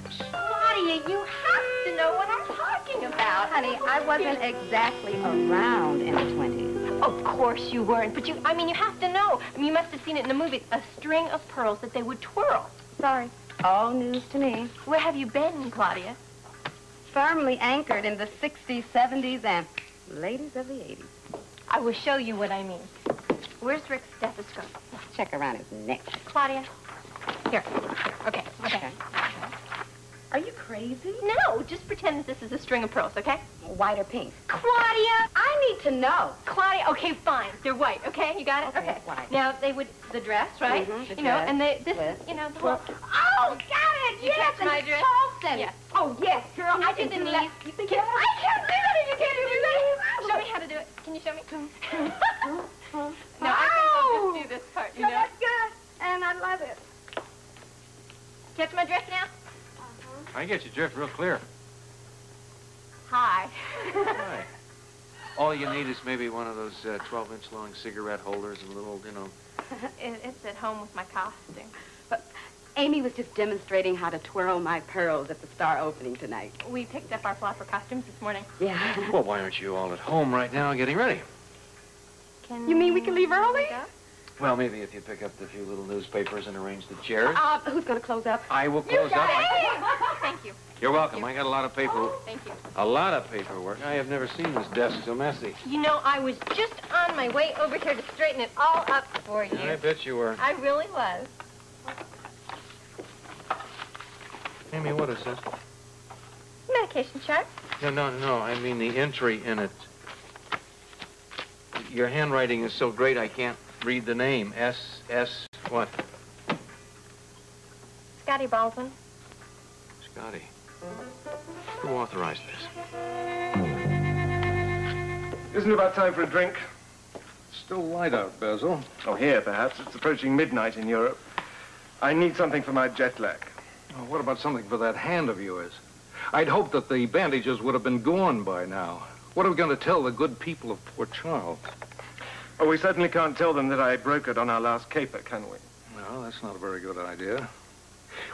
Claudia, you have to know what I'm talking about. Honey, I wasn't exactly around in the 20s. Of course you weren't, but you have to know. You must have seen it in the movies. A string of pearls that they would twirl. Sorry. All news to me. Where have you been, Claudia? Firmly anchored in the 60s, 70s, and ladies of the 80s. I will show you what I mean. Where's Rick's stethoscope? Check around his neck. Claudia. Here. Okay. Are you crazy? No, just pretend that this is a string of pearls, okay? White or pink? Claudia! I need to know. Claudia, okay, fine. They're white, okay? You got it? Okay. White. Now, they would, the dress, right? Mm-hmm, And this, with, the whole... Oh, got it! You Yes, catch my drift? Charleston. Yes. Oh, yes, girl. I did the knees. You think I can't do that if you can't do that. Show me how to do it. Can you show me? No, I I think I'll just do this part, you know? That's good, and I love it. Catch my drift now? I get your drift real clear. Hi. Hi. All you need is maybe one of those 12-inch long cigarette holders and a little, It's at home with my costume. But Amy was just demonstrating how to twirl my pearls at the star opening tonight. We picked up our flopper costumes this morning. Yeah. Well, why aren't you all at home right now getting ready? You mean we can leave early? Well, maybe if you pick up the few little newspapers and arrange the chairs. Who's going to close up? I will close up. Thank you. You're welcome. I got a lot of paper. Thank you. A lot of paperwork. I have never seen this desk so messy. You know, I was just on my way over here to straighten it all up for you. I bet you were. I really was. Amy, what is this? Medication chart. No. I mean the entry in it. Your handwriting is so great I can't read the name. S what? Scotty Baldwin. Scotty. Who authorized this? Isn't it about time for a drink? Still light out, Basil. Oh, here, perhaps. It's approaching midnight in Europe. I need something for my jet lag. Oh, what about something for that hand of yours? I'd hoped that the bandages would have been gone by now. What are we going to tell the good people of Port Charles? Oh, we certainly can't tell them that I brokered on our last caper, can we? No, that's not a very good idea.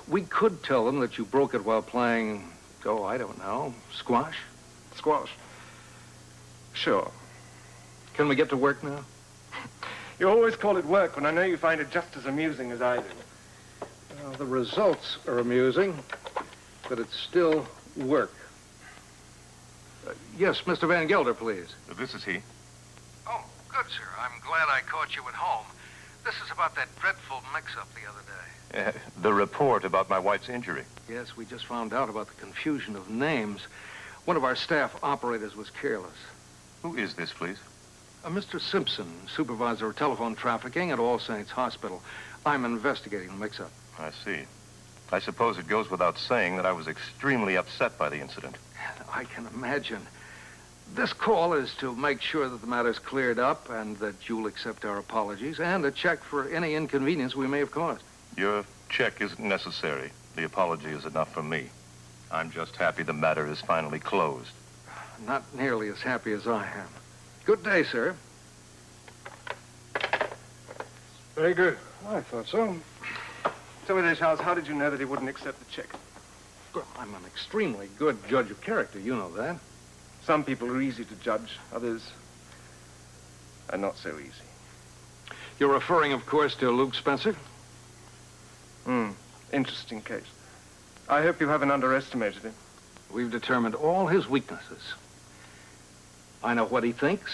We could tell them that you broke it while playing, I don't know, squash? Squash? Sure. Can we get to work now? You always call it work when I know you find it just as amusing as I do. Well, the results are amusing, but it's still work. Yes, Mr. VanGelder, please. This is he. Oh, good, sir. I'm glad I caught you at home. This is about that dreadful mix-up the other day. The report about my wife's injury. Yes, we just found out about the confusion of names. One of our staff operators was careless. Who is this, please? Mr. Simpson, supervisor of telephone trafficking at All Saints Hospital. I'm investigating the mix-up. I see. I suppose it goes without saying that I was extremely upset by the incident. I can imagine. This call is to make sure that the matter's cleared up and that you'll accept our apologies and a check for any inconvenience we may have caused. Your check isn't necessary. The apology is enough for me. I'm just happy the matter is finally closed. Not nearly as happy as I am. Good day, sir. Very good. I thought so. Tell me this, Charles, how did you know that he wouldn't accept the check? Well, I'm an extremely good judge of character. You know that. Some people are easy to judge. Others are not so easy. You're referring, of course, to Luke Spencer? Interesting case. I hope you haven't underestimated him. We've determined all his weaknesses. I know what he thinks,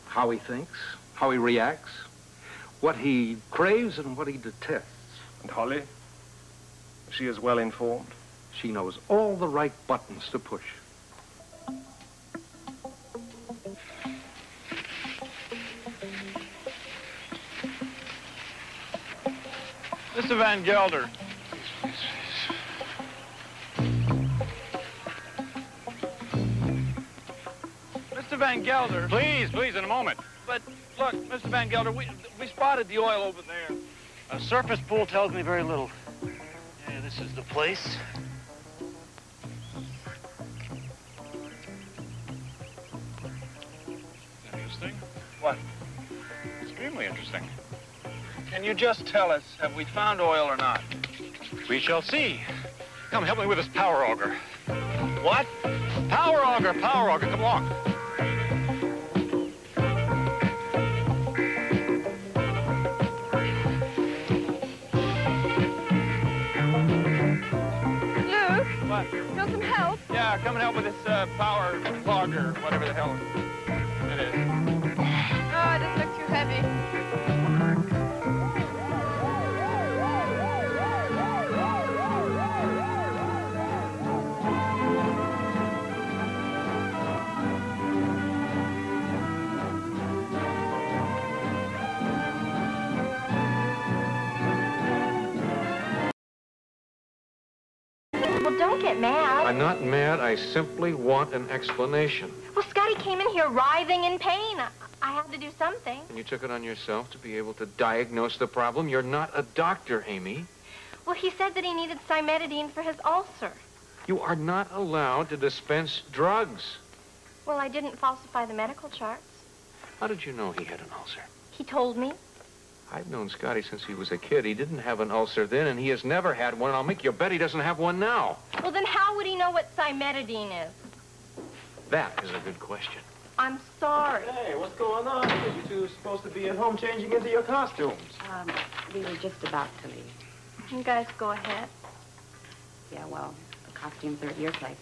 how he reacts, what he craves and what he detests. And Holly? Is she as well informed? She knows all the right buttons to push. Mr. VanGelder. Mr. VanGelder. Please, in a moment. But look, Mr. VanGelder, we spotted the oil over there. A surface pool tells me very little. Yeah, this is the place. Interesting. What? Extremely interesting. Can you just tell us, have we found oil or not? We shall see. Come, help me with this power auger. What? Power auger, come along. Luke? What? You want some help? Yeah, come and help with this power auger, whatever the hell it is. Oh, it doesn't look too heavy. Well, don't get mad. I'm not mad. I simply want an explanation. Well, Scotty came in here writhing in pain. I had to do something. And you took it on yourself to be able to diagnose the problem. You're not a doctor, Amy. Well, he said that he needed cimetidine for his ulcer. You are not allowed to dispense drugs. Well, I didn't falsify the medical charts. How did you know he had an ulcer? He told me. I've known Scotty since he was a kid. He didn't have an ulcer then, and he has never had one. I'll make you bet he doesn't have one now. Well, then how would he know what cimetidine is? That is a good question. I'm sorry. Hey, what's going on? You two are supposed to be at home changing into your costumes. We were just about to leave. You guys go ahead. Yeah, well, the costumes are at your place.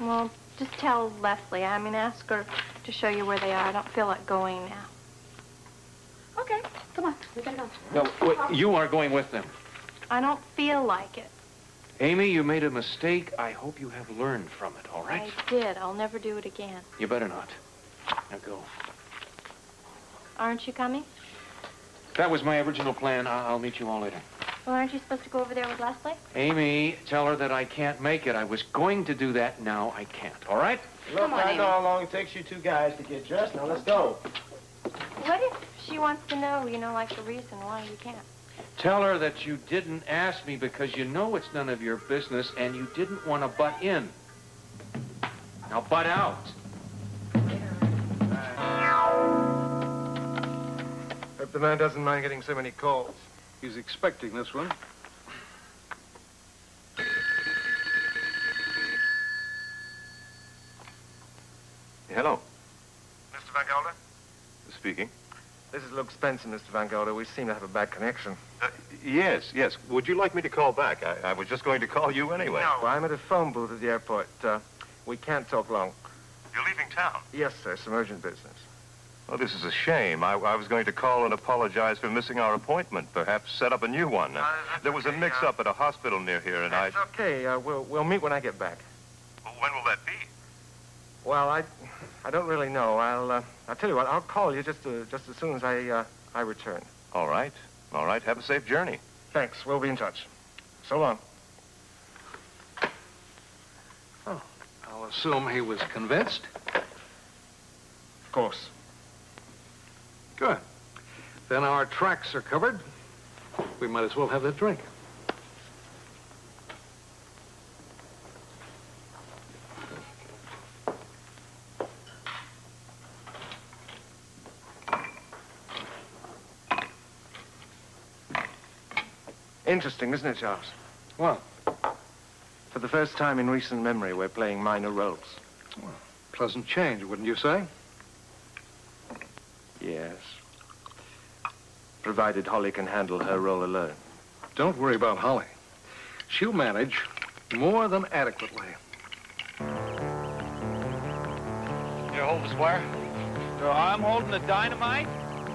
Well, just tell Leslie. I mean, ask her to show you where they are. I don't feel like going now. Okay, come on, we gotta go. No, wait, you are going with them. I don't feel like it. Amy, you made a mistake. I hope you have learned from it, all right? I did. I'll never do it again. You better not. Now go. Aren't you coming? That was my original plan. I'll meet you all later. Well, aren't you supposed to go over there with Leslie? Amy, tell her that I can't make it. I was going to do that. Now I can't, all right? Look, I know how long it takes you two guys to get dressed. Now let's go. What if she wants to know, like the reason why you can't? Tell her that you didn't ask me because you know it's none of your business and you didn't want to butt in. Now butt out. Hope the man doesn't mind getting so many calls. He's expecting this one. Hello. Mr. VanGelder? Speaking. This is Luke Spencer, Mr. VanGelder. We seem to have a bad connection. Yes. Would you like me to call back? I was just going to call you anyway. No, I'm at a phone booth at the airport. We can't talk long. You're leaving town? Yes, sir. Some urgent business. Oh, this is a shame. I was going to call and apologize for missing our appointment. Perhaps set up a new one. There was a mix-up at a hospital near here, and It's okay. We'll meet when I get back. Well, when will that be? Well, I don't really know. I'll tell you what. I'll call you just as soon as I return. All right. Have a safe journey. Thanks. We'll be in touch. So long. Oh, I'll assume he was convinced. Of course. Good. Then our tracks are covered. We might as well have that drink. Interesting, isn't it, Charles? What? For the first time in recent memory, we're playing minor roles. Well, pleasant change, wouldn't you say? Yes. Provided Holly can handle her role alone. Don't worry about Holly. She'll manage more than adequately. Here, hold this wire. So I'm holding the dynamite?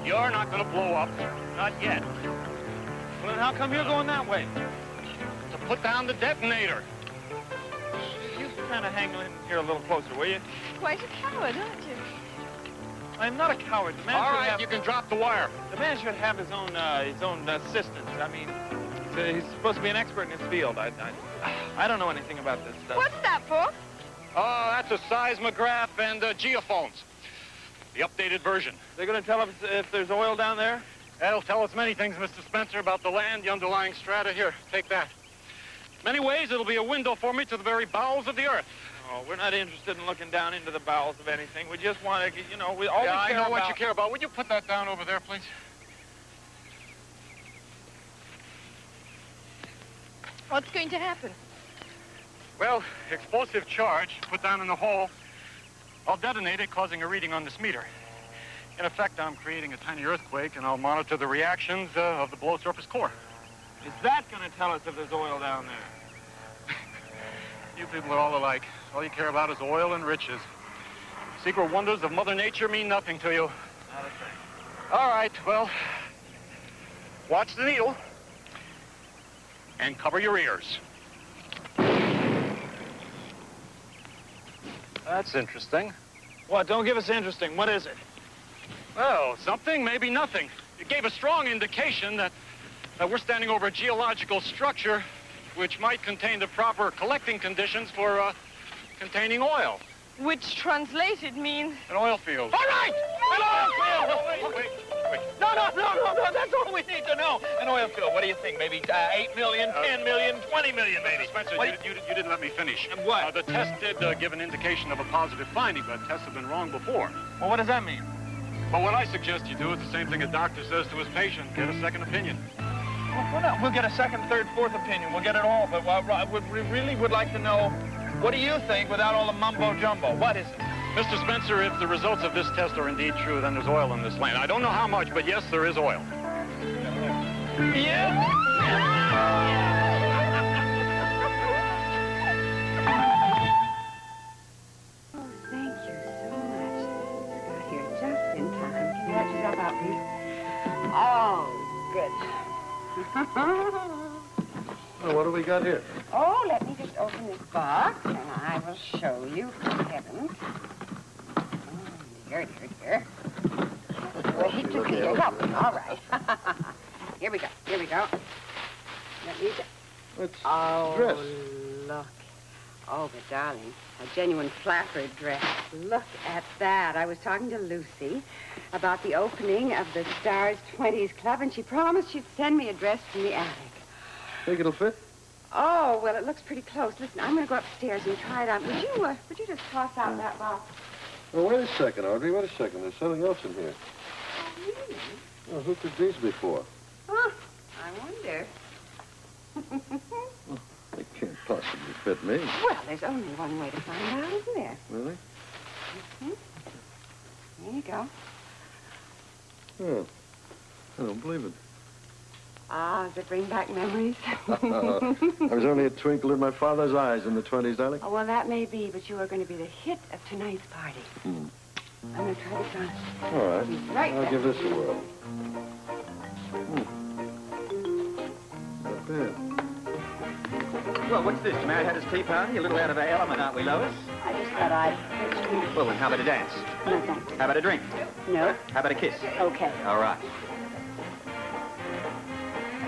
You're not gonna blow up. Not yet. Well, then how come you're going that way? To put down the detonator. You kind of hang in here a little closer, will you? Quite a coward, aren't you? I'm not a coward. The man All should right, have... you can drop the wire. The man should have his own assistants. I mean, he's supposed to be an expert in his field. I don't know anything about this stuff. What's that for? That's a seismograph and geophones. The updated version. They're going to tell us if there's oil down there? That'll tell us many things, Mr. Spencer, about the land, the underlying strata. Here, take that. Many ways, it'll be a window for me to the very bowels of the earth. Oh, we're not interested in looking down into the bowels of anything. We just want to, we all we Yeah, I care know what about- you care about. Would you put that down over there, please? What's going to happen? Well, explosive charge put down in the hole. I'll detonate it, causing a reading on this meter. In effect, I'm creating a tiny earthquake, and I'll monitor the reactions of the below surface core. Is that going to tell us if there's oil down there? You people are all alike. All you care about is oil and riches. Secret wonders of Mother Nature mean nothing to you. Not a thing. All right, well, watch the needle and cover your ears. That's interesting. What? Don't give us interesting. What is it? Well, something, maybe nothing. It gave a strong indication that we're standing over a geological structure which might contain the proper collecting conditions for containing oil. Which translated means... An oil field. All right! An oil field! Wait. No, that's all we need to know. An oil field. What do you think? Maybe 8 million, 10 million, 20 million, maybe. Spencer, you didn't let me finish. What? The test did give an indication of a positive finding, but tests have been wrong before. Well, what does that mean? But what I suggest you do is the same thing a doctor says to his patient. Get a second opinion. Well, we'll get a second, third, fourth opinion. We'll get it all. But we really would like to know, what do you think without all the mumbo-jumbo? What is it? Mr. Spencer, if the results of this test are indeed true, then there's oil in this land. I don't know how much, but yes, there is oil. Yeah? Oh, thank you so much. Got here just in time. Can you let yourself out, please? Oh, good. Well, what do we got here? Oh, let me just open this box, and I will show you, for heavens. Dear. Wait to see you. All right. Here we go. Let me just... It's Oh, dress. look. Oh, but darling, a genuine flapper dress. Look at that. I was talking to Lucy about the opening of the Stars 20s Club, and she promised she'd send me a dress from the attic. Think it'll fit? Oh, well, it looks pretty close. Listen, I'm going to go upstairs and try it on. Would you just toss out that box? Well, wait a second, Audrey. Wait a second. There's something else in here. Oh, really? Well, who could these be for? Huh, I wonder. They can't possibly fit me. Well, there's only one way to find out, isn't there? Really? Mm-hmm. There you go. Oh, I don't believe it. Ah, does it bring back memories? There was only a twinkle in my father's eyes in the 20s, darling. Oh, well, that may be, but you are going to be the hit of tonight's party. I'm going to try this on. All right. Right I'll then. give this a whirl. Not bad. Well, what's this? The Mad Hatter's tea party? A little out of our element, aren't we, Lois? I just thought I'd... Well, then how about a dance? No, thanks. How about a drink? No? How about a kiss? Okay. All right.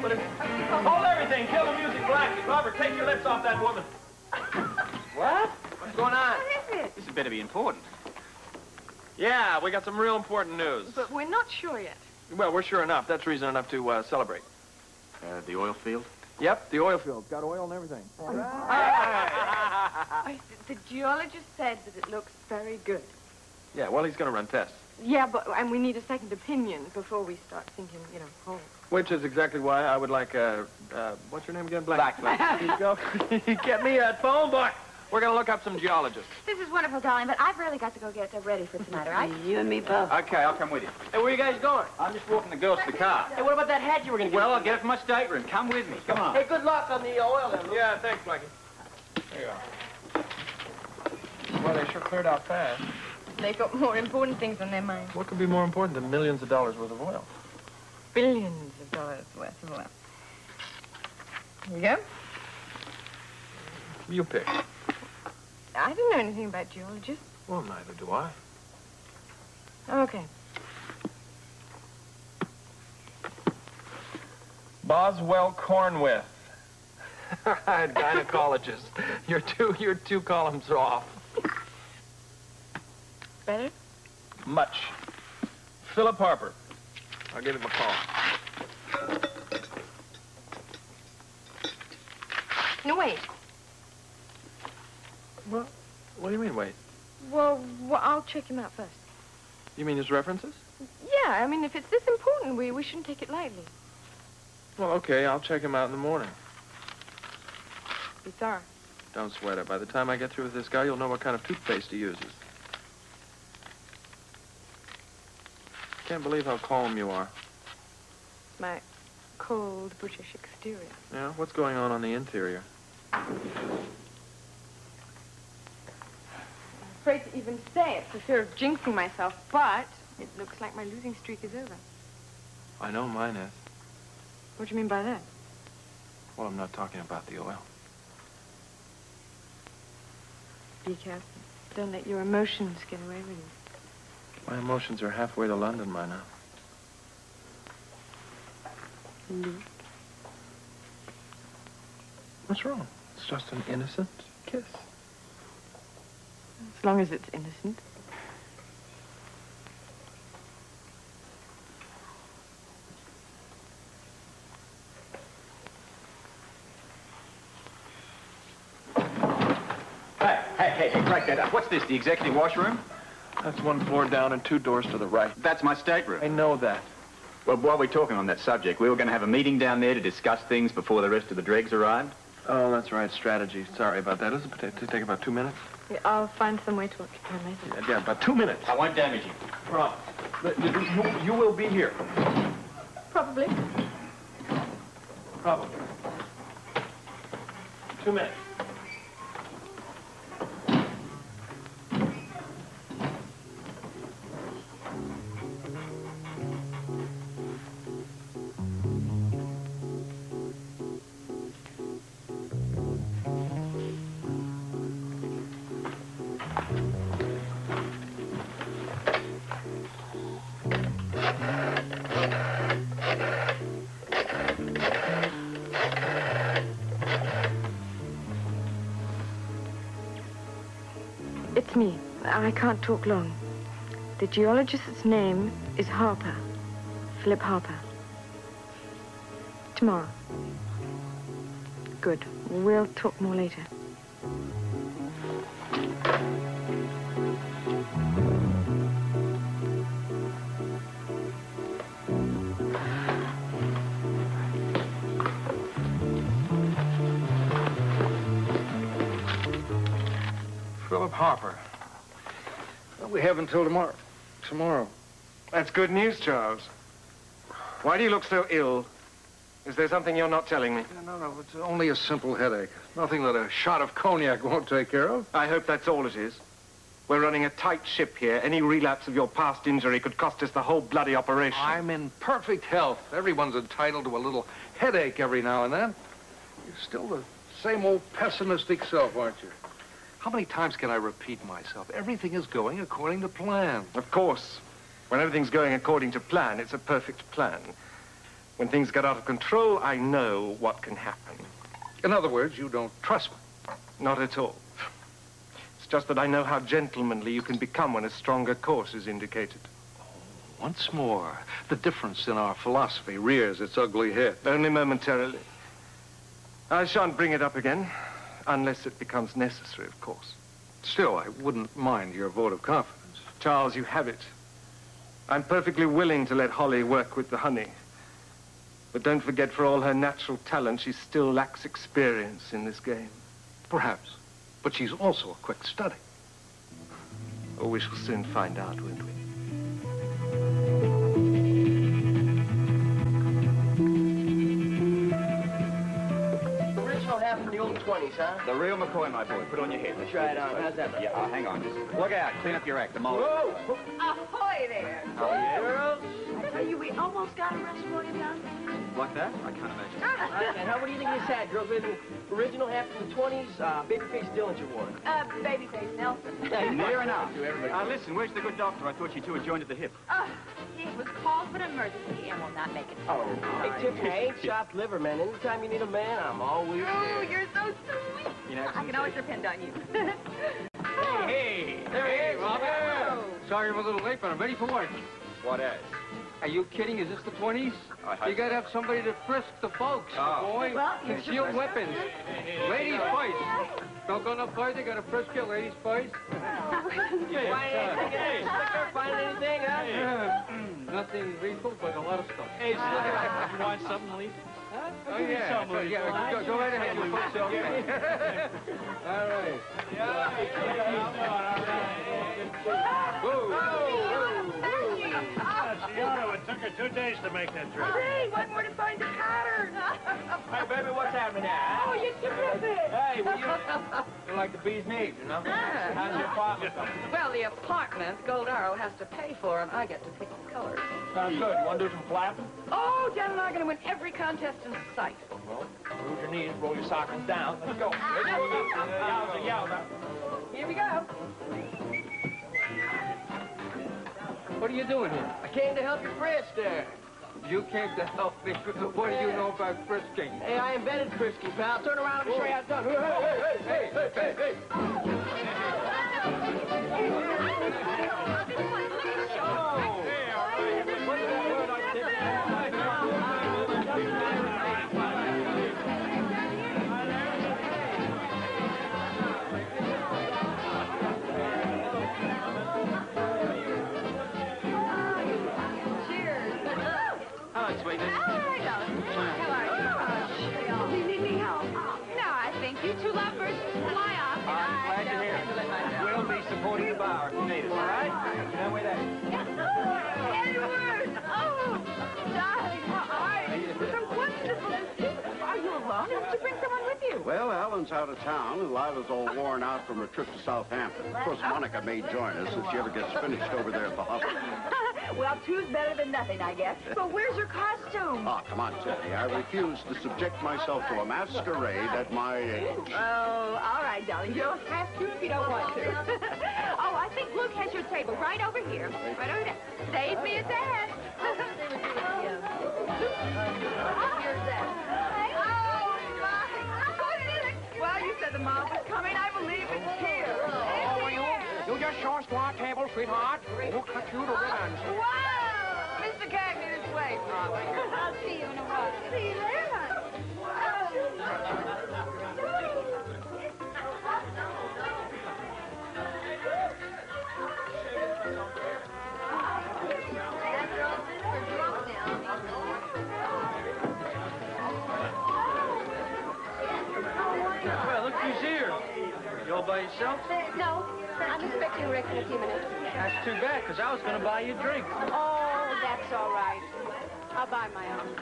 Hold everything. Kill the music black. Robert, take your lips off that woman. What? What's going on? What is it? This had better be important. Yeah, we got some real important news. But we're not sure yet. Well, we're sure enough. That's reason enough to celebrate. The oil field? Yep, the oil field. Got oil and everything. The geologist said that it looks very good. Yeah, well, he's going to run tests. Yeah, and we need a second opinion before we start thinking, oh. Which is exactly why I would like, what's your name again? Black. Here you go. Get me a phone book. We're going to look up some geologists. This is wonderful, darling, but I've really got to go get ready for tonight, all right? You and me both. Okay, I'll come with you. Hey, where you guys going? I'm just walking the girls to the car. Hey, what about that hat you were going to get? Well, I'll get it from my stateroom. Come with me. Come on. Hey, good luck on the oil then. Yeah, thanks, Blackie. There you are. Well, they sure cleared out fast. They've got more important things on their minds. What could be more important than millions of dollars worth of oil? Billions of dollars worth of oil. Here you go. You pick. I don't know anything about geologists. Well, neither do I. Okay. Boswell Cornwith. Gynecologist. You're two columns off. Better? Much. Philip Harper. I'll give him a call. No, wait. What do you mean, wait? Well, I'll check him out first. You mean his references? Yeah, I mean, if it's this important, we shouldn't take it lightly. Well, okay, I'll check him out in the morning. Be sorry. Don't sweat it. By the time I get through with this guy, you'll know what kind of toothpaste he uses. Can't believe how calm you are. My cold British exterior. Yeah? What's going on the interior? I'm afraid to even say it for fear of jinxing myself, but it looks like my losing streak is over. I know mine is. What do you mean by that? Well, I'm not talking about the oil. Be careful. Don't let your emotions get away with you. My emotions are halfway to London by now. Luke. What's wrong? It's just an innocent kiss. As long as it's innocent. Hey, break that up. What's this, the executive washroom? That's one floor down and 2 doors to the right. That's my stateroom. I know that. Well, while we're talking on that subject, we were going to have a meeting down there to discuss things before the rest of the dregs arrived. Oh, that's right, strategy. Sorry about that. Does it take about 2 minutes? Yeah, I'll find some way to occupy myself. Yeah, about 2 minutes. I won't damage you. Promise. You will be here. Probably. Probably. 2 minutes. It's me. I can't talk long. The geologist's name is Harper. Philip Harper. Tomorrow. Good. We'll talk more later. Philip Harper. Well, we have until tomorrow. Tomorrow. That's good news, Charles. Why do you look so ill? Is there something you're not telling me? No, it's only a simple headache. Nothing that a shot of cognac won't take care of. I hope that's all it is. We're running a tight ship here. Any relapse of your past injury could cost us the whole bloody operation. I'm in perfect health. Everyone's entitled to a little headache every now and then. You're still the same old pessimistic self, aren't you? How many times can I repeat myself? Everything is going according to plan. Of course. When everything's going according to plan, it's a perfect plan. When things get out of control, I know what can happen. In other words, you don't trust me. Not at all. It's just that I know how gentlemanly you can become when a stronger course is indicated. Once more, the difference in our philosophy rears its ugly head. Only momentarily. I shan't bring it up again, unless it becomes necessary, of course. Still, I wouldn't mind your vote of confidence. Charles, you have it. I'm perfectly willing to let Holly work with the honey. But don't forget, for all her natural talent, she still lacks experience in this game. Perhaps. But she's also a quick study. Oh, we shall soon find out, won't we? Original half from the old 20s, huh? The real McCoy, my boy. Put on your head. Let's try it on. How's that look? Yeah, hang on. Just look out. Clean up your act. The mold. Whoa! Ahoy there. Oh, yeah? Girls? I tell you, we almost got a rest for you down there. Like that? I can't imagine. And what do you think of this hat, girls? We have an original half from the 20s, babyface Dillinger wore it. Babyface Nelson. Near enough. Listen, where's the good doctor? I thought you two had joined at the hip. It was called for an emergency and will not make it. Oh, hey, Tiffany, I ain't chopped liver, man. Anytime you need a man, I'm always there. Oh, you're so sweet. You know, I can always depend on you. Hey, there he is. Hello. Sorry I'm a little late, but I'm ready for work. What as? Are you kidding? Is this the 20s? You gotta have somebody to frisk the folks, boy. Well, Concealed weapons. Ladies first. Don't go no further. Gotta frisk you, ladies first. Find anything, huh? Nothing lethal, but a lot of stuff. Hey, Slicker, you want something, Lee? Huh? Oh, yeah. Go right ahead. You put yourself in. All right. Giotto, it took her 2 days to make that trip. Hey, one more to find the pattern. Hey, baby, what's happening now? Oh, you're terrific. Hey, well, you're like the bee's knees, you know? How's your apartment? Well, the apartments, Gold Arrow has to pay for, and I get to pick the colors. Sounds good. You want to do some flapping? Oh, Dad and I are going to win every contest in sight. Well, move your knees, roll your sockets down. Let's go. Yowza. Here we go. What are you doing here? I came to help you frisk there. You came to help me. What do you know about frisking? Hey, I invented frisking, pal. Turn around and show you how it's done. Hey. You two lovebirds fly off. I'm glad you're here. We'll be supporting the bar if you need us, all right? That way there. Edward! Oh, darling, how are you? So wonderful to see you. Are you alone, or did you bring someone with you? Well, Alan's out of town, and Lila's all worn out from her trip to Southampton. Of course, Monica may join us if she ever gets finished over there at the hospital. Well, two's better than nothing, I guess. But where's your costume? Oh, come on, Tiffany. I refuse to subject myself to a masquerade at my age. Oh, all right, darling. You don't have to if you don't want to. Oh, I think Luke has your table right over here. Right over there. Save me a dance. Well, you said the mob was coming. I believe it's here. Oh, you just show us to our table, sweetheart. We'll cut you to ribbons. Wow! Mr. Cagney, this way. I'll see you in a while. See you later. Well, look who's here. You all by yourself? No, I'm expecting Rick in a few minutes. That's too bad, because I was going to buy you a drink. Oh, that's all right. I'll buy my own.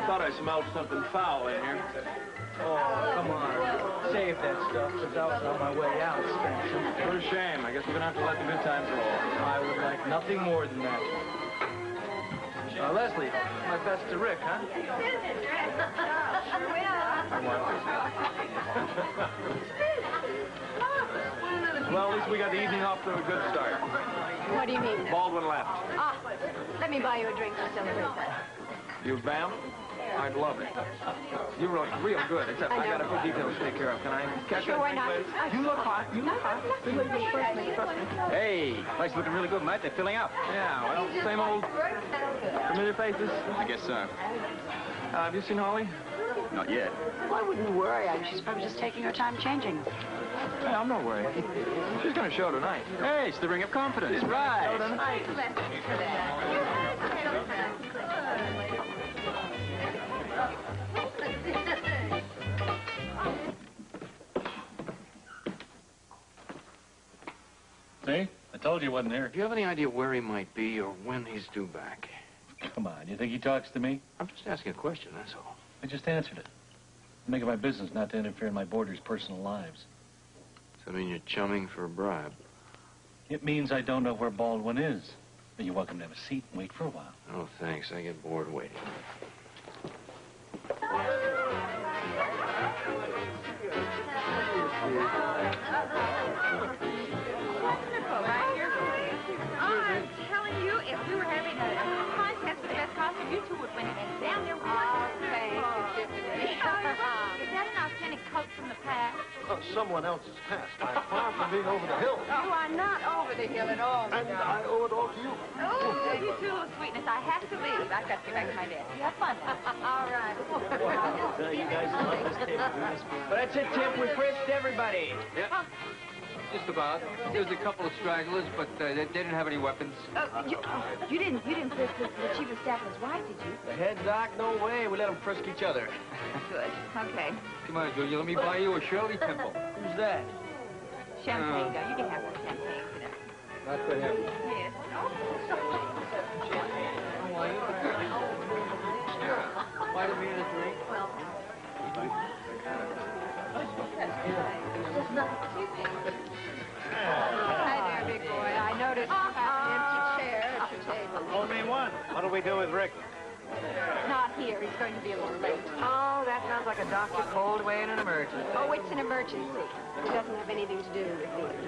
Thought I smelled something foul in here. Oh, come on. Save that stuff, because I was on my way out, Spencer. What a shame. I guess we're going to have to let the good times roll. I would like nothing more than that. Leslie, my best to Rick, huh? Well, at least we got the evening off to a good start. What do you mean? Baldwin left. Ah, let me buy you a drink to celebrate that. You vamp? I'd love it. You wrote real good, except I got a few details to take care of. Can I catch Sure, you? why not? You look hot. You look hot. Hey, place looking really good, mate. They're filling up. Yeah, well, same old familiar faces. I guess so. Have you seen Holly? Not yet. Well, I wouldn't worry. She's probably just taking her time changing. Hey, I'm not worried. She's going to show tonight. Hey, it's the ring of confidence. Right. Show tonight. See? I told you he wasn't here. Do you have any idea where he might be or when he's due back? Come on, you think he talks to me? I'm just asking a question, that's all. I just answered it. I make it my business not to interfere in my boarders' personal lives. Does that mean you're chumming for a bribe? It means I don't know where Baldwin is. But you're welcome to have a seat and wait for a while. Oh, thanks. I get bored waiting. Right here. I'm telling you, if we were having a contest for the best costume, you two would win hands down. There was. Thank you, Tiffany. Is that an authentic coat from the past? Someone else's past. I'm far from being over the hill. You are not over the hill at all, And I owe it all to you. Oh, you two little sweetness. I have to leave. I've got to get back to my desk. You have fun now. All right. You guys love this table. But that's it, Tip. We frisked everybody. Yep. Just about. There was a couple of stragglers, but they didn't have any weapons. You didn't frisk the chief of staff and his wife, did you? The head doc, no way. We let them frisk each other. Good. Okay. Come on, Junior, let me buy you a Shirley Temple. Who's that? Champagne, though. You can have some champagne for that. Not for him. Yes. Vitamin and a drink. Well. Hi there, big boy. I noticed you have an empty chair at your table. Only one. What'll we do with Rick? Not here. He's going to be a little late. Oh, that sounds like a doctor called away in an emergency. Oh, it's an emergency. It doesn't have anything to do with me.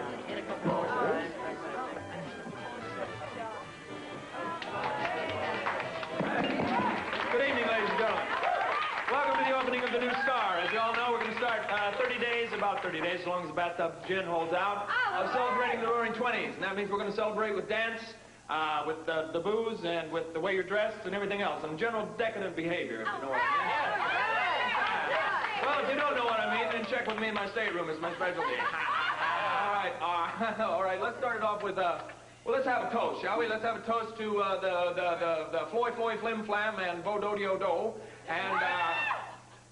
Good evening, ladies and gentlemen. Welcome to the opening of the new Star. As you all know, we're going to start about 30 days, as long as the bathtub gin holds out, of celebrating the Roaring 20s. And that means we're going to celebrate with dance, with the booze, and with the way you're dressed, and everything else, and general decadent behavior, if you know what I mean. Well, if you don't know what I mean, then check with me in my stateroom. It's my specialty. All right, let's start it off with, well, let's have a toast, shall we? Let's have a toast to the Floy Floy Flim Flam and Bo Do Dio Do,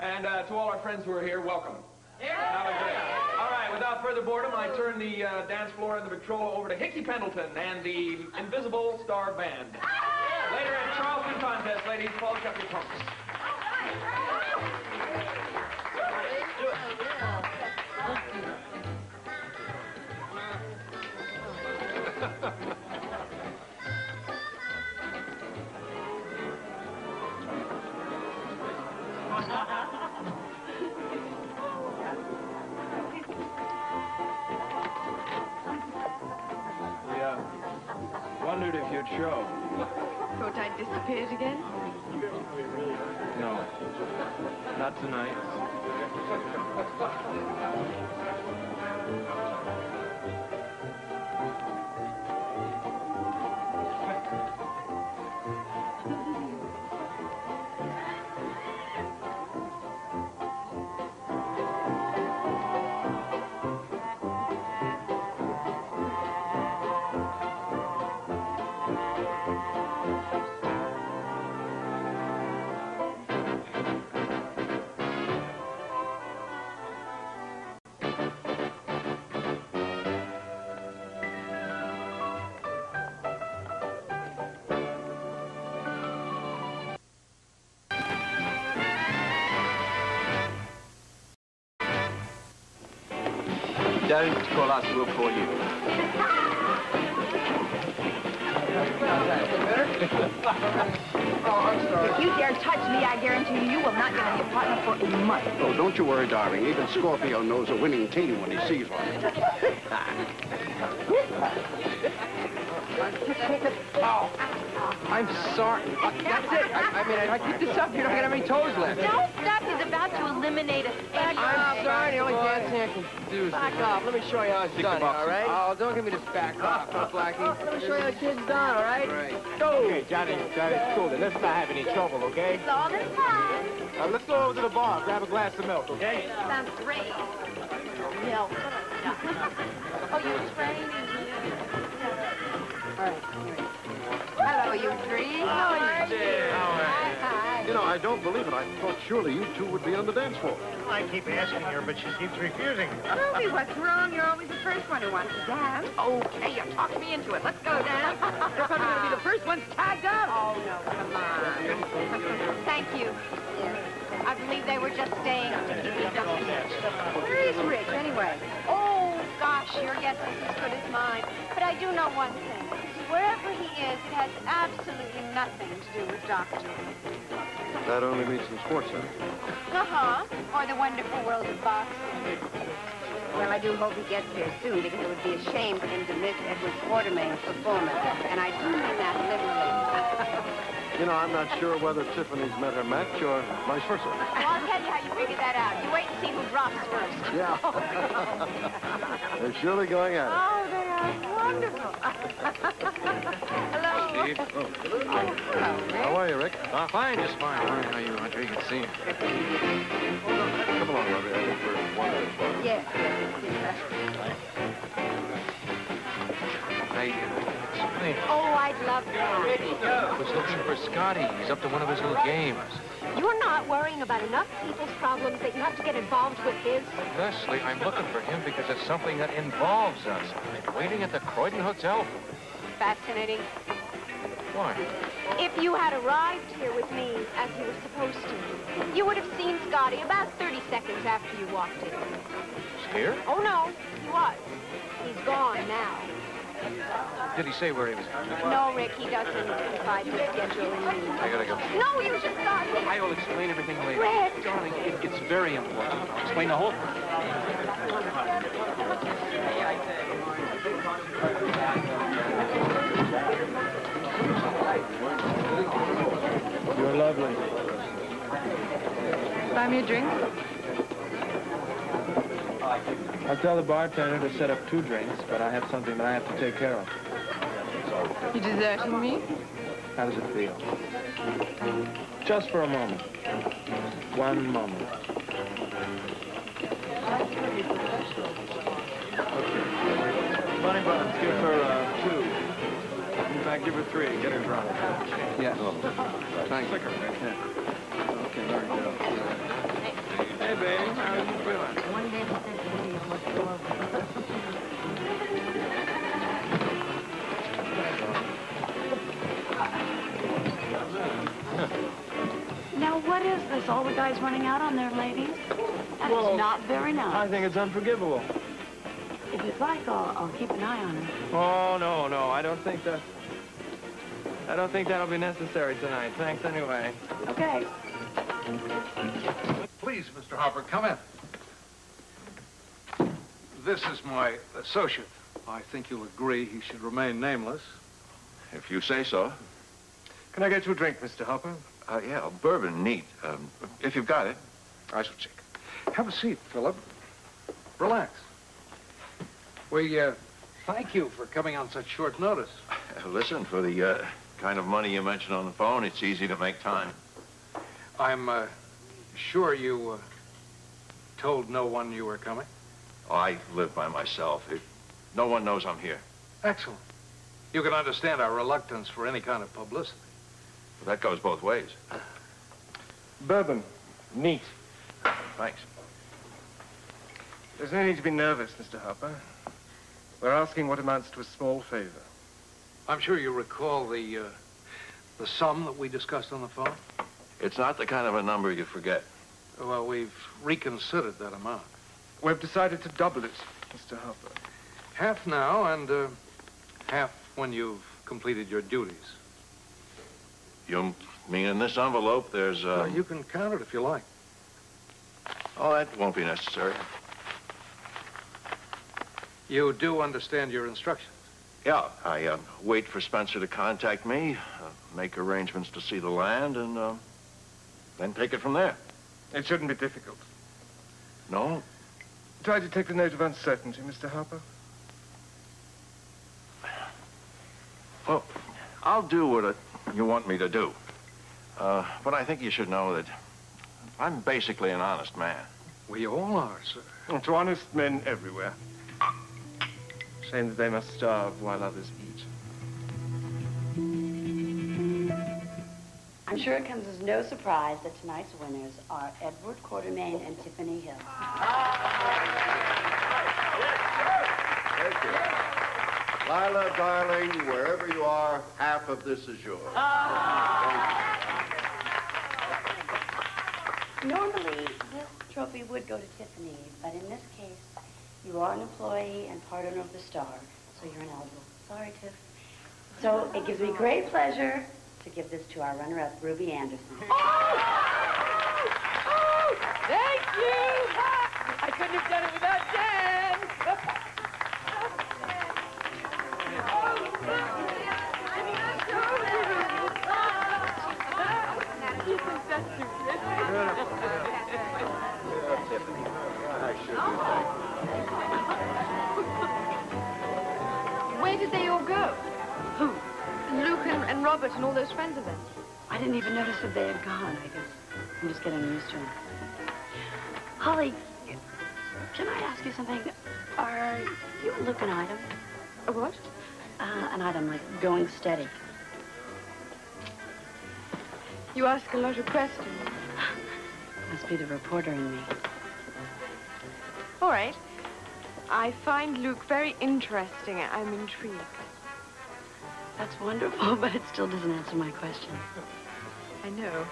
and to all our friends who are here, welcome. Have a great. All right, without further boredom, I turn the dance floor and the patrol over to Hickey Pendleton and the Invisible Star Band. Later at Charleston contest, ladies, polish up your pumps. Wondered if you'd show. Thought I disappeared again? No, not tonight. Don't call us, we'll call you. If you dare touch me, I guarantee you will not get an apartment for a month. Oh, don't you worry, darling. Even Scorpio knows a winning team when he sees one. Oh, I'm sorry. That's it. I keep this up. You don't have any toes left. Don't stop. He's about to eliminate a special. I'm sorry. The only dance hand can do is back off. Let me show you how it's done, all right? Oh, don't give me this back off, huh, Blackie? Let me show you how the kid's done, all right? Right. Go. Okay, Johnny, cool. Then let's not have any trouble, okay? It's all in time. Let's go over to the bar, grab a glass of milk, okay? Sounds great. Milk. Oh, you're training here. All right, here it is. Hello, you three. How are you? Hi. You know, I don't believe it. I thought surely you two would be on the dance floor. I keep asking her, but she keeps refusing. Ruby, what's wrong? You're always the first one who wants to dance. Okay, you talked me into it. Let's go, Dan. We're probably going to be the first ones tagged up. Oh, no, come on. Thank you. I believe they were just staying to keep me company. Where is Rick, anyway? Oh, gosh, your guess is as good as mine. But I do know one thing. Wherever he is, it has absolutely nothing to do with doctoring. That only means in sports center. Uh-huh. Or the wonderful world of boxing. Well, I do hope he gets here soon, because it would be a shame for him to miss Edward Quartermain's performance. And I do mean that literally. You know, I'm not sure whether Tiffany's met her match or vice versa. Well, I'll tell you how you figure that out. You wait and see who drops first. Yeah. They're surely going at it. Oh, they are wonderful. Hello. Steve. Oh, hello, How are you, Rick? Fine, just fine. How are you, Andre? Good to see you. Come along, Robbie. I think we're one at a time. Yes. Tiffany. Oh, I'd love that. I was looking for Scotty. He's up to one of his little games. You're not worrying about enough people's problems that you have to get involved with his. Leslie, I'm looking for him because it's something that involves us. I'm waiting at the Croydon Hotel. Fascinating. Why? If you had arrived here with me as you were supposed to, you would have seen Scotty about 30 seconds after you walked in. He's here? Oh, no, he was. He's gone now. Did he say where he was? No, Rick, he doesn't confide his schedule in me. I gotta go. No, you just got it. I will explain everything later. Rick! Darling, it's very important. I'll explain the whole thing. You're lovely. Buy me a drink? I'll tell the bartender to set up 2 drinks, but I have something that I have to take care of. You deserting me? How does it feel? Just for a moment. One moment. Bunny buns, give her 2. In fact, give her 3. Get her drunk. Yes. Thank you. Yeah. Okay, there you go. Hey, babe, how are you feeling? One day said to me, what's Now, what is this? All the guys running out on their ladies? That is not very nice. I think it's unforgivable. If you'd like, I'll keep an eye on her. Oh, no. I don't think that'll be necessary tonight. Thanks anyway. Okay. Please, Mr. Harper, come in. This is my associate. I think you'll agree he should remain nameless. If you say so. Can I get you a drink, Mr. Hopper? Yeah, bourbon, neat. If you've got it. I shall check. Have a seat, Philip. Relax. We thank you for coming on such short notice. Listen, for the kind of money you mentioned on the phone, it's easy to make time. I'm sure you told no one you were coming? Oh, I live by myself. No one knows I'm here. Excellent. You can understand our reluctance for any kind of publicity. Well, that goes both ways. Bourbon. Neat. Thanks. There's no need to be nervous, Mr. Harper. We're asking what amounts to a small favor. I'm sure you recall the sum that we discussed on the phone? It's not the kind of a number you forget. Well, we've reconsidered that amount. We've decided to double it, Mr. Harper. Half now and half when you've completed your duties. You mean in this envelope there's... you can count it if you like. Oh, that won't be necessary. You do understand your instructions? Yeah, I wait for Spencer to contact me, make arrangements to see the land, and then take it from there. It shouldn't be difficult. No? Try to take the note of uncertainty, Mr. Harper. Well, I'll do what you want me to do. But I think you should know that I'm basically an honest man. We all are, sir. And to honest men everywhere. Shame that they must starve while others eat. I'm sure it comes as no surprise that tonight's winners are Edward Quartermain and Tiffany Hill. Thank you. Lila, darling, wherever you are, half of this is yours. Normally, this trophy would go to Tiffany, but in this case, you are an employee and part owner of the Star, so you're ineligible. Sorry, Tiff. So it gives me great pleasure to give this to our runner-up, Ruby Anderson. Oh, thank you! I couldn't have done it without Dan! Where did they all go? Who? Luke and Robert and all those friends of theirs. I didn't even notice that they had gone. I guess I'm just getting used to them. Holly, can I ask you something? Are you a Luke and item? A what? An item like going steady. You ask a lot of questions. Must be the reporter in me. All right. I find Luke very interesting. I'm intrigued. That's wonderful, but it still doesn't answer my question. I know.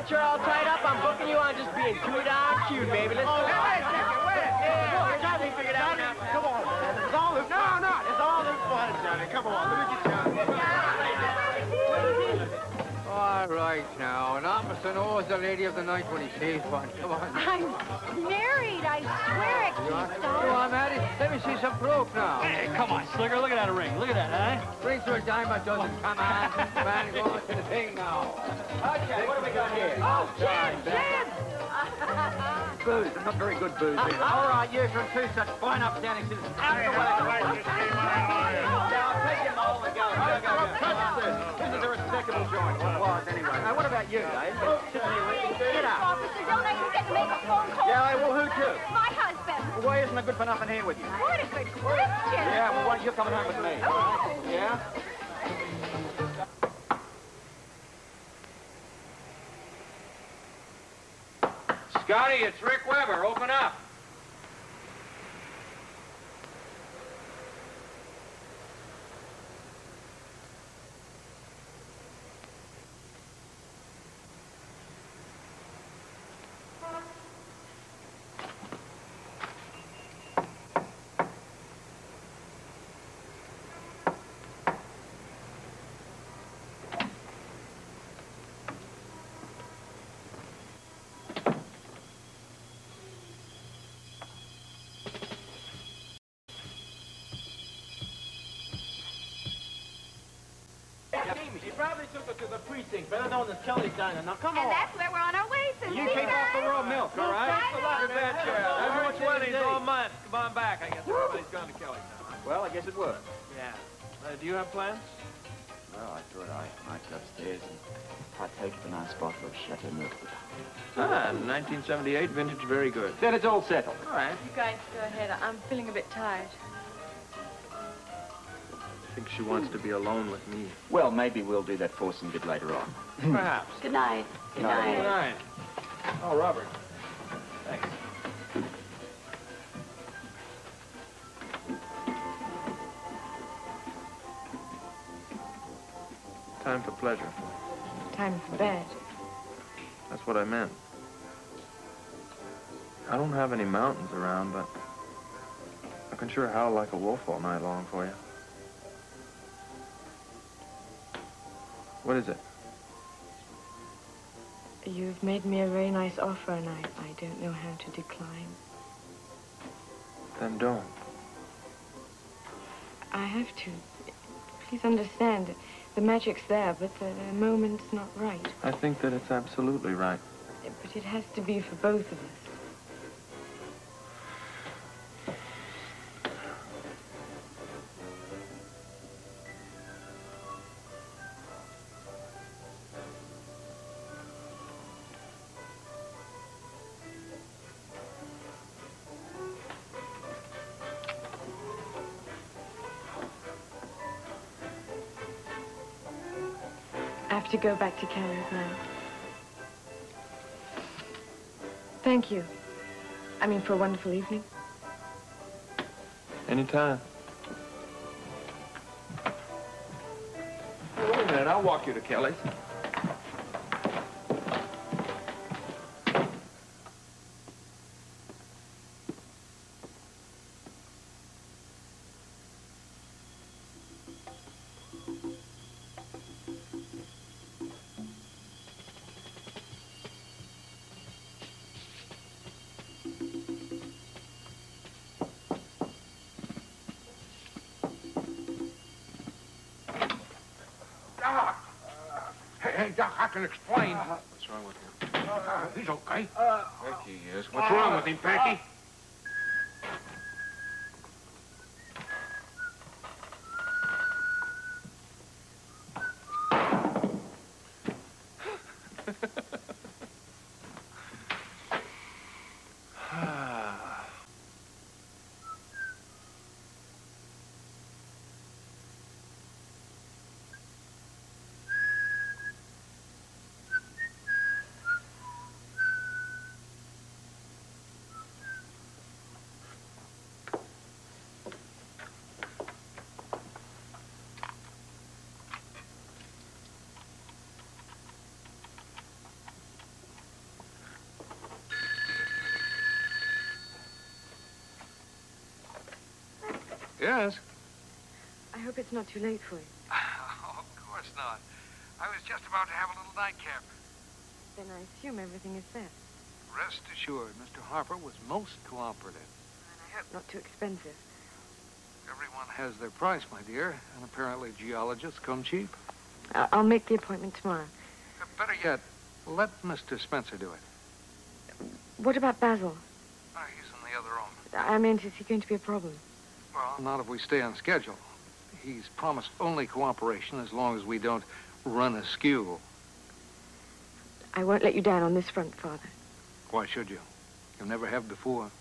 You're all tied up. I'm booking you on just being too darn cute, baby. Let's go. Wait a second. Wait. You're trying to figure it out now. Come on, man. It's all this. No. It's all this fun, Johnny. Come on. Let me get you out. All right, now. An officer knows the lady of the night when he sees one. Come on. I'm married, I swear it, Keystone. Go on, Maddie. Let me see some proof now. Hey, come on, Slicker. Look at that ring. Look at that, huh? Rings to a dime a dozen. Come on. Man, go on to the thing now. Okay, what do we got here? Oh, Jim! Booze. I'm not very good booze. All right, you from two such fine upstanding citizens. Out of the way. I'll take him all and go. This is a respectable joint. What was, anyway. Now, what about you, Dave? Get up. Officer, don't I forget to make a phone call? Yeah, well, who to? My husband. Well, why isn't a good for nothing here with you? What a good question. Yeah, well, why don't you coming home with me? Oh. Yeah? Scotty, it's Rick Weber. Open up. She probably took her to the precinct, better known as Kelly's Diner. Now, come on. And that's where we're on our way, Cindy. You came off the raw milk, all right? Thanks a lot. Good bad chair. Everyone's wedding's all mine. Come on back. I guess everybody's gone to Kelly's now. Well, I guess it was. Yeah. Do you have plans? Well, I thought I might go upstairs and partake of a nice bottle of Chateau Neuf. 1978 vintage, very good. Then it's all settled. All right. You guys go ahead. I'm feeling a bit tired. I think she wants to be alone with me. Well, maybe we'll do that foursome bit later on. Perhaps. Good night. Good night. Good night. Oh, Robert. Thanks. Time for pleasure. Time for bed. That's what I meant. I don't have any mountains around, but I can sure howl like a wolf all night long for you. What is it? You've made me a very nice offer, and I don't know how to decline. Then don't. I have to. Please understand that the magic's there, but the moment's not right. I think that it's absolutely right. But it has to be for both of us. I have to go back to Kelly's now. Thank you. I mean, for a wonderful evening. Anytime. Wait a minute, I'll walk you to Kelly's. Hey, Doc, I can explain. What's wrong with him? He's okay. Heck, he is. What's wrong with him, Packey? Yes? I hope it's not too late for you. Oh, of course not. I was just about to have a little nightcap. Then I assume everything is set. Rest assured, Mr. Harper was most cooperative. And I hope not too expensive. Everyone has their price, my dear, and apparently geologists come cheap. I'll make the appointment tomorrow. Better yet, let Mr. Spencer do it. What about Basil? He's in the other room. I meant, is he going to be a problem? Well, not if we stay on schedule. He's promised only cooperation as long as we don't run askew. I won't let you down on this front, Father. Why should you? You never have before.